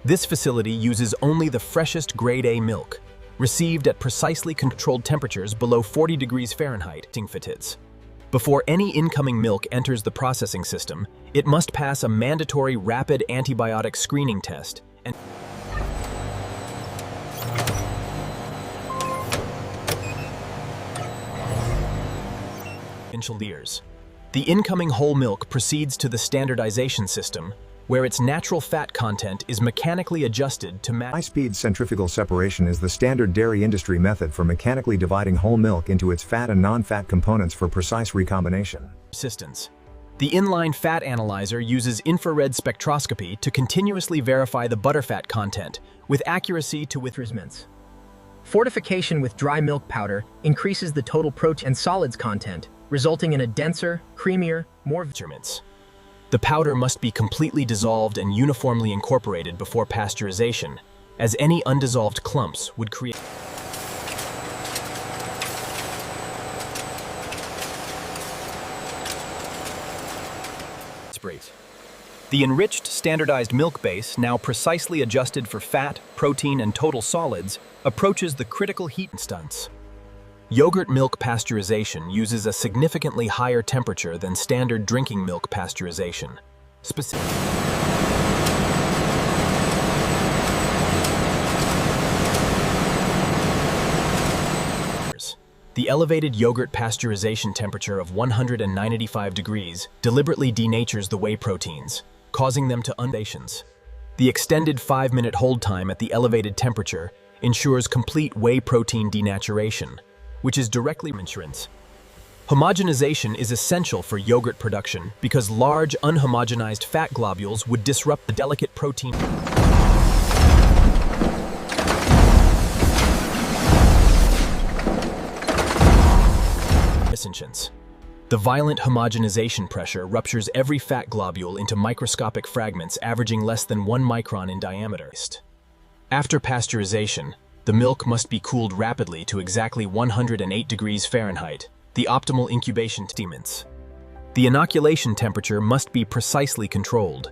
This facility uses only the freshest grade A milk, received at precisely controlled temperatures below 40 degrees Fahrenheit. Before any incoming milk enters the processing system, it must pass a mandatory rapid antibiotic screening test and layers. The incoming whole milk proceeds to the standardization system, where its natural fat content is mechanically adjusted to match. High-speed centrifugal separation is the standard dairy industry method for mechanically dividing whole milk into its fat and non-fat components for precise recombination. Persistence. The inline fat analyzer uses infrared spectroscopy to continuously verify the butterfat content with accuracy to measurements. Fortification with dry milk powder increases the total protein and solids content, resulting in a denser, creamier, more measurements. The powder must be completely dissolved and uniformly incorporated before pasteurization, as any undissolved clumps would create. The enriched standardized milk base, now precisely adjusted for fat, protein, and total solids, approaches the critical heat instance. Yogurt milk pasteurization uses a significantly higher temperature than standard drinking milk pasteurization. The elevated yogurt pasteurization temperature of 195 degrees deliberately denatures the whey proteins, causing them to unfold. The extended 5-minute hold time at the elevated temperature ensures complete whey protein denaturation, which is directly insurance. Homogenization is essential for yogurt production because large, unhomogenized fat globules would disrupt the delicate protein. The violent homogenization pressure ruptures every fat globule into microscopic fragments averaging less than 1 micron in diameter. After pasteurization, the milk must be cooled rapidly to exactly 108 degrees Fahrenheit, the optimal incubation temperatures. The inoculation temperature must be precisely controlled.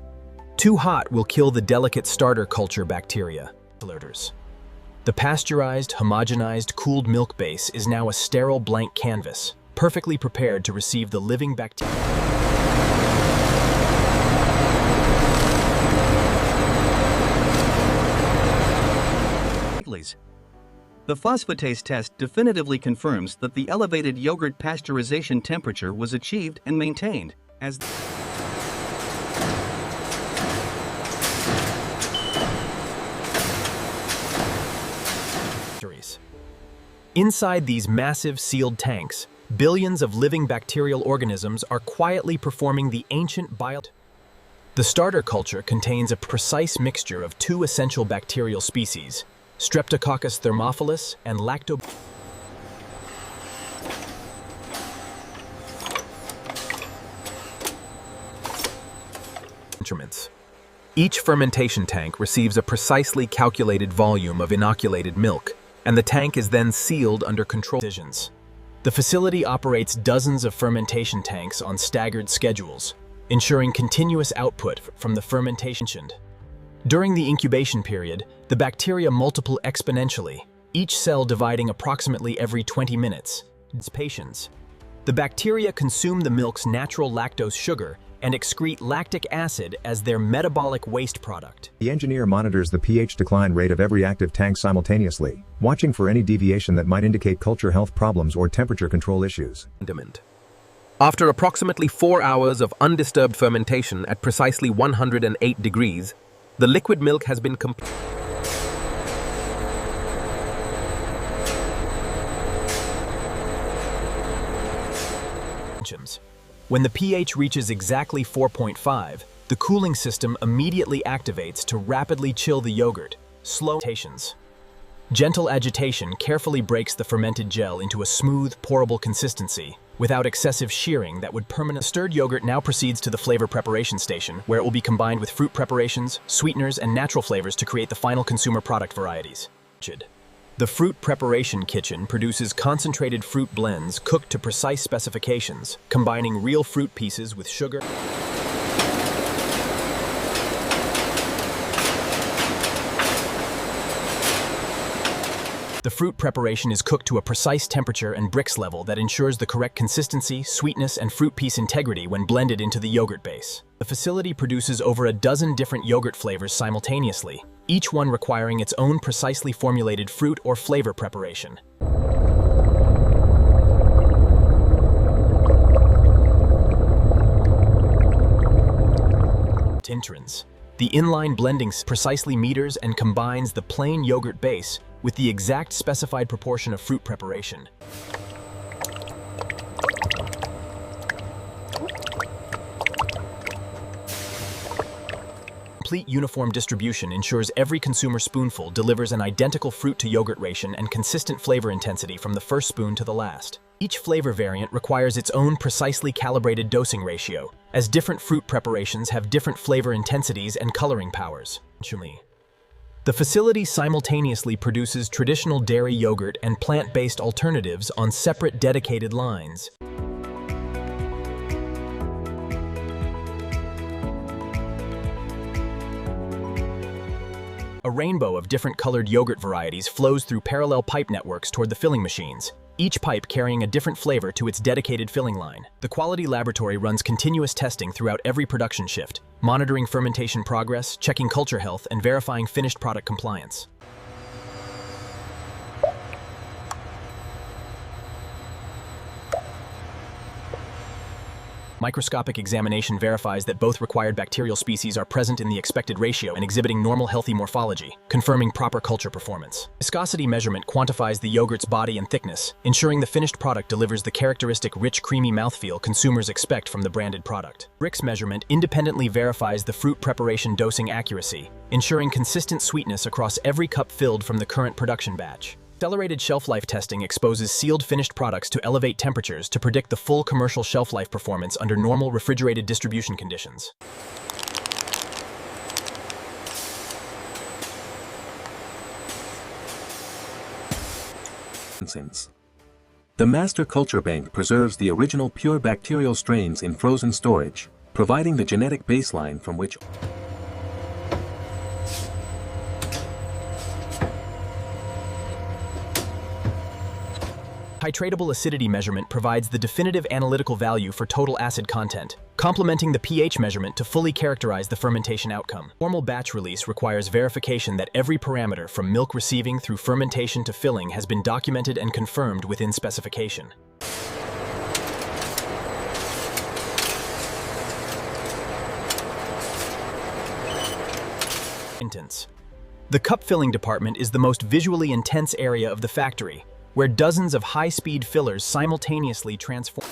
Too hot will kill the delicate starter culture bacteria. The pasteurized, homogenized, cooled milk base is now a sterile blank canvas, perfectly prepared to receive the living bacteria. The phosphatase test definitively confirms that the elevated yogurt pasteurization temperature was achieved and maintained, as Inside these massive sealed tanks, billions of living bacterial organisms are quietly performing the ancient The starter culture contains a precise mixture of 2 essential bacterial species, Streptococcus thermophilus and Lactobacillus. Each fermentation tank receives a precisely calculated volume of inoculated milk, and the tank is then sealed under controlled conditions. The facility operates dozens of fermentation tanks on staggered schedules, ensuring continuous output from the fermentation. During the incubation period, the bacteria multiply exponentially, each cell dividing approximately every 20 minutes. The bacteria consume the milk's natural lactose sugar and excrete lactic acid as their metabolic waste product. The engineer monitors the pH decline rate of every active tank simultaneously, watching for any deviation that might indicate culture health problems or temperature control issues. After approximately 4 hours of undisturbed fermentation at precisely 108 degrees, the liquid milk has been completed. When the pH reaches exactly 4.5, the cooling system immediately activates to rapidly chill the yogurt. Gentle agitation carefully breaks the fermented gel into a smooth, pourable consistency, without excessive shearing that would permanently. Stirred yogurt now proceeds to the flavor preparation station, where it will be combined with fruit preparations, sweeteners, and natural flavors to create the final consumer product varieties. The fruit preparation kitchen produces concentrated fruit blends cooked to precise specifications, combining real fruit pieces with sugar. The fruit preparation is cooked to a precise temperature and Brix level that ensures the correct consistency, sweetness, and fruit piece integrity when blended into the yogurt base. The facility produces over a dozen different yogurt flavors simultaneously, each one requiring its own precisely formulated fruit or flavor preparation. Tinterins. The inline blending precisely meters and combines the plain yogurt base with the exact specified proportion of fruit preparation. Complete uniform distribution ensures every consumer spoonful delivers an identical fruit to yogurt ration and consistent flavor intensity from the first spoon to the last. Each flavor variant requires its own precisely calibrated dosing ratio, as different fruit preparations have different flavor intensities and coloring powers. The facility simultaneously produces traditional dairy yogurt and plant-based alternatives on separate dedicated lines. A rainbow of different colored yogurt varieties flows through parallel pipe networks toward the filling machines, each pipe carrying a different flavor to its dedicated filling line. The quality laboratory runs continuous testing throughout every production shift, monitoring fermentation progress, checking culture health, and verifying finished product compliance. Microscopic examination verifies that both required bacterial species are present in the expected ratio and exhibiting normal healthy morphology, confirming proper culture performance. Viscosity measurement quantifies the yogurt's body and thickness, ensuring the finished product delivers the characteristic rich, creamy mouthfeel consumers expect from the branded product. Brix measurement independently verifies the fruit preparation dosing accuracy, ensuring consistent sweetness across every cup filled from the current production batch. Accelerated shelf life testing exposes sealed finished products to elevate temperatures to predict the full commercial shelf life performance under normal refrigerated distribution conditions. The master culture bank preserves the original pure bacterial strains in frozen storage, providing the genetic baseline from which Titratable acidity measurement provides the definitive analytical value for total acid content, complementing the pH measurement to fully characterize the fermentation outcome. Formal batch release requires verification that every parameter from milk receiving through fermentation to filling has been documented and confirmed within specification. The cup filling department is the most visually intense area of the factory, where dozens of high-speed fillers simultaneously transform.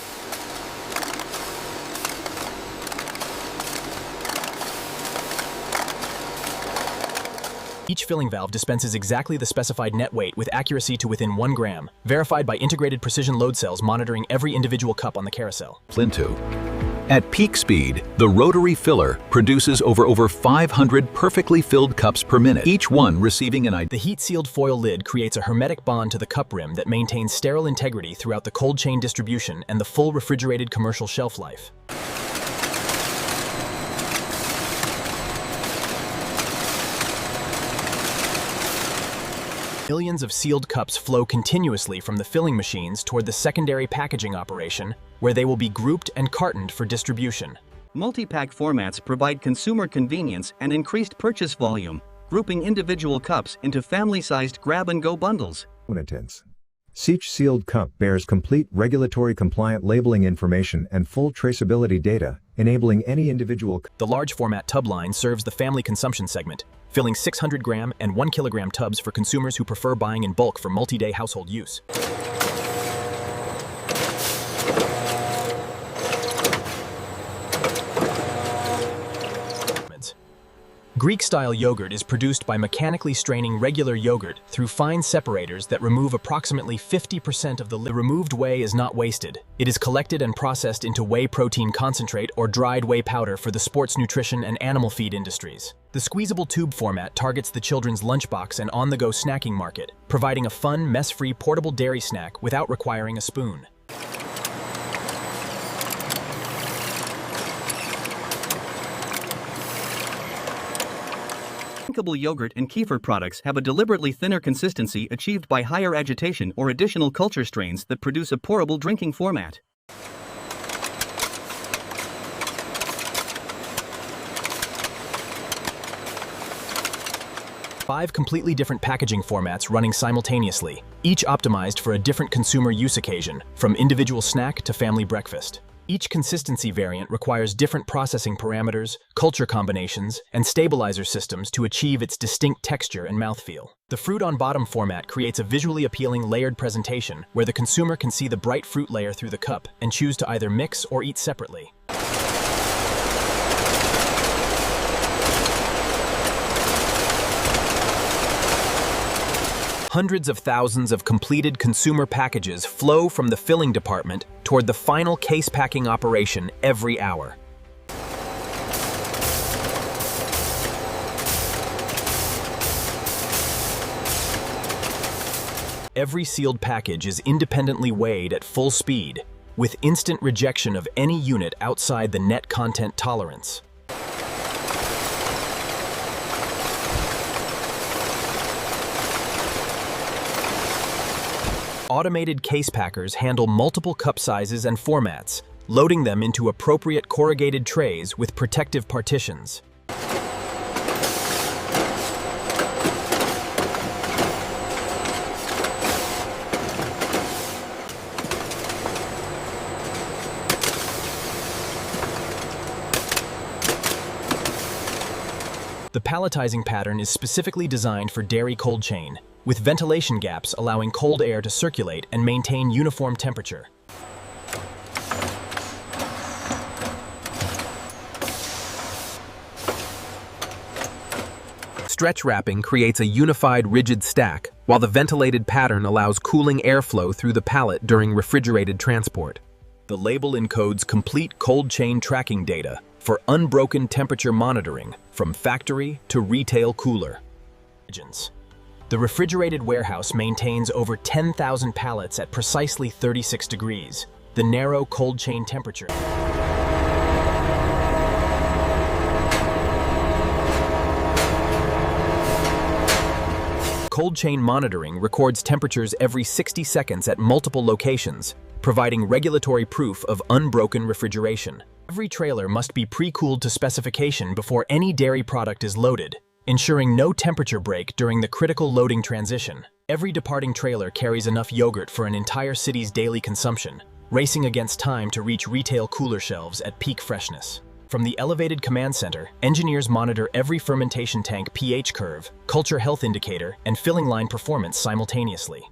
Each filling valve dispenses exactly the specified net weight with accuracy to within 1 gram, verified by integrated precision load cells monitoring every individual cup on the carousel. At peak speed, the rotary filler produces over 500 perfectly filled cups per minute, each one receiving The heat-sealed foil lid creates a hermetic bond to the cup rim that maintains sterile integrity throughout the cold chain distribution and the full refrigerated commercial shelf life. Millions of sealed cups flow continuously from the filling machines toward the secondary packaging operation, where they will be grouped and cartoned for distribution. Multi-pack formats provide consumer convenience and increased purchase volume, grouping individual cups into family-sized grab-and-go bundles. Each sealed cup bears complete regulatory-compliant labeling information and full traceability data, enabling any individual. The large format tub line serves the family consumption segment, filling 600-gram and 1-kilogram tubs for consumers who prefer buying in bulk for multi-day household use. Greek-style yogurt is produced by mechanically straining regular yogurt through fine separators that remove approximately 50% of the removed whey is not wasted. It is collected and processed into whey protein concentrate or dried whey powder for the sports nutrition and animal feed industries. The squeezable tube format targets the children's lunchbox and on-the-go snacking market, providing a fun, mess-free portable dairy snack without requiring a spoon. drinkable yogurt and kefir products have a deliberately thinner consistency achieved by higher agitation or additional culture strains that produce a pourable drinking format. Five completely different packaging formats running simultaneously, each optimized for a different consumer use occasion, from individual snack to family breakfast. Each consistency variant requires different processing parameters, culture combinations, and stabilizer systems to achieve its distinct texture and mouthfeel. The fruit on bottom format creates a visually appealing layered presentation where the consumer can see the bright fruit layer through the cup and choose to either mix or eat separately. Hundreds of thousands of completed consumer packages flow from the filling department toward the final case packing operation every hour. Every sealed package is independently weighed at full speed, with instant rejection of any unit outside the net content tolerance. Automated case packers handle multiple cup sizes and formats, loading them into appropriate corrugated trays with protective partitions. The palletizing pattern is specifically designed for dairy cold chain, with ventilation gaps allowing cold air to circulate and maintain uniform temperature. Stretch wrapping creates a unified rigid stack, while the ventilated pattern allows cooling airflow through the pallet during refrigerated transport. The label encodes complete cold chain tracking data for unbroken temperature monitoring from factory to retail cooler. The refrigerated warehouse maintains over 10,000 pallets at precisely 36 degrees, the narrow cold chain temperature. Cold chain monitoring records temperatures every 60 seconds at multiple locations, providing regulatory proof of unbroken refrigeration. Every trailer must be pre-cooled to specification before any dairy product is loaded, ensuring no temperature break during the critical loading transition. Every departing trailer carries enough yogurt for an entire city's daily consumption, racing against time to reach retail cooler shelves at peak freshness. From the elevated command center, engineers monitor every fermentation tank pH curve, culture health indicator, and filling line performance simultaneously.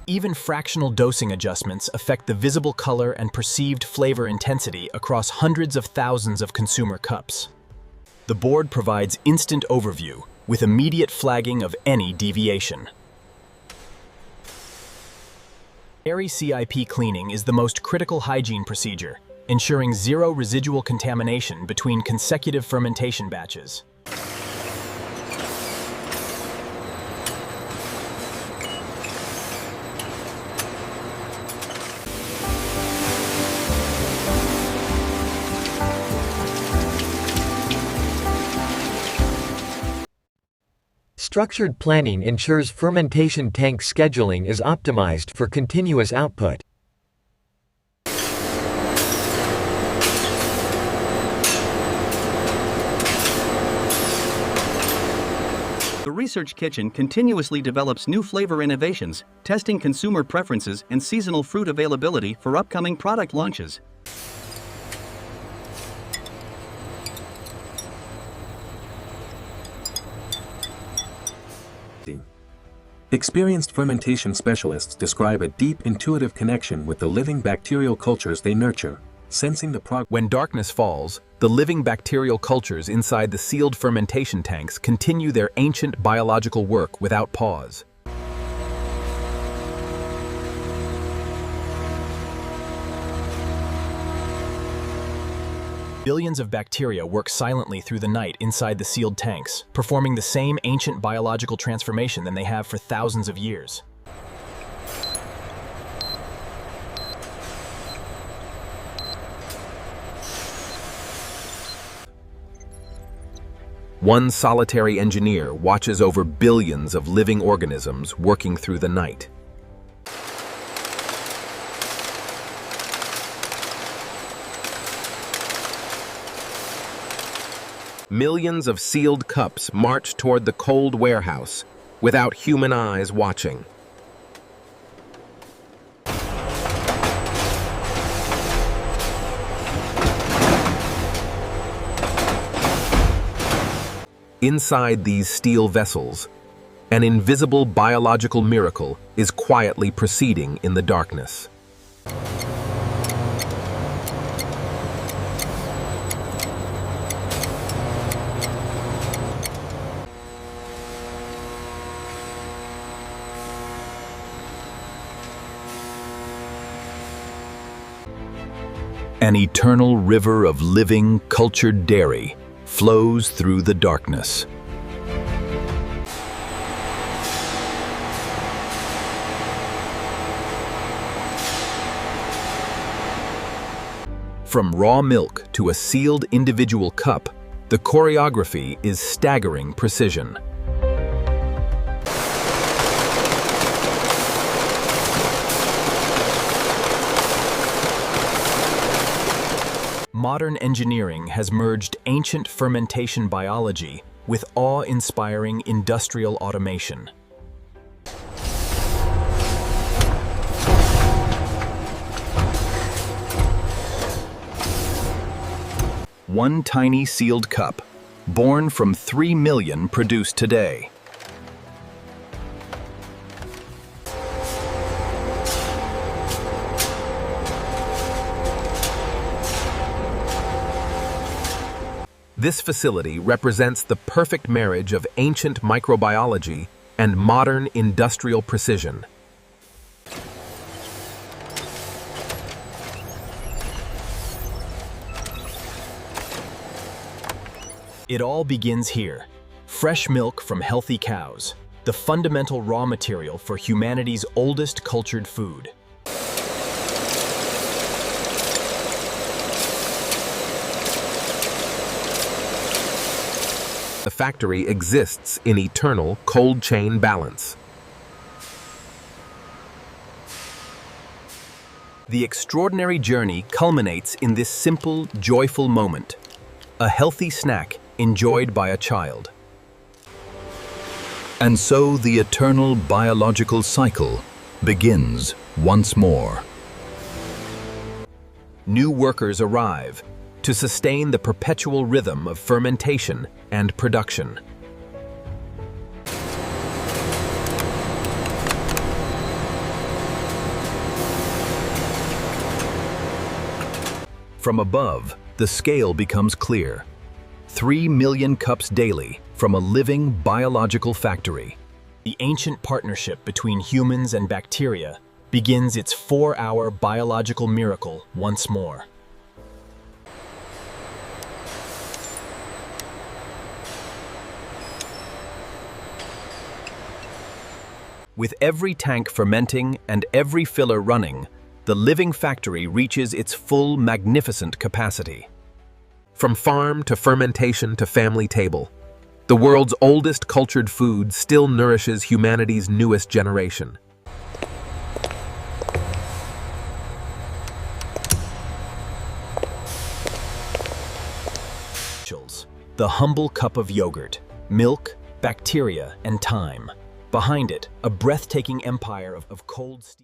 Even fractional dosing adjustments affect the visible color and perceived flavor intensity across hundreds of thousands of consumer cups. The board provides instant overview with immediate flagging of any deviation. Dairy CIP cleaning is the most critical hygiene procedure, ensuring zero residual contamination between consecutive fermentation batches. Structured planning ensures fermentation tank scheduling is optimized for continuous output. The Research Kitchen continuously develops new flavor innovations, testing consumer preferences and seasonal fruit availability for upcoming product launches. Experienced fermentation specialists describe a deep intuitive connection with the living bacterial cultures they nurture, sensing the progress. When darkness falls, the living bacterial cultures inside the sealed fermentation tanks continue their ancient biological work without pause. Billions of bacteria work silently through the night inside the sealed tanks, performing the same ancient biological transformation than they have for thousands of years. One solitary engineer watches over billions of living organisms working through the night. Millions of sealed cups march toward the cold warehouse without human eyes watching. Inside these steel vessels, an invisible biological miracle is quietly proceeding in the darkness. An eternal river of living, cultured dairy flows through the darkness. From raw milk to a sealed individual cup, the choreography is staggering precision. Modern engineering has merged ancient fermentation biology with awe-inspiring industrial automation. One tiny sealed cup, born from 3 million produced today. This facility represents the perfect marriage of ancient microbiology and modern industrial precision. It all begins here. Fresh milk from healthy cows, the fundamental raw material for humanity's oldest cultured food. The factory exists in eternal cold chain balance. The extraordinary journey culminates in this simple, joyful moment, a healthy snack enjoyed by a child. And so the eternal biological cycle begins once more. New workers arrive to sustain the perpetual rhythm of fermentation and production. From above, the scale becomes clear. 3 million cups daily from a living biological factory. The ancient partnership between humans and bacteria begins its 4-hour biological miracle once more. With every tank fermenting and every filler running, the living factory reaches its full, magnificent capacity. From farm to fermentation to family table, the world's oldest cultured food still nourishes humanity's newest generation. The humble cup of yogurt, milk, bacteria, and time. Behind it, a breathtaking empire of cold steel.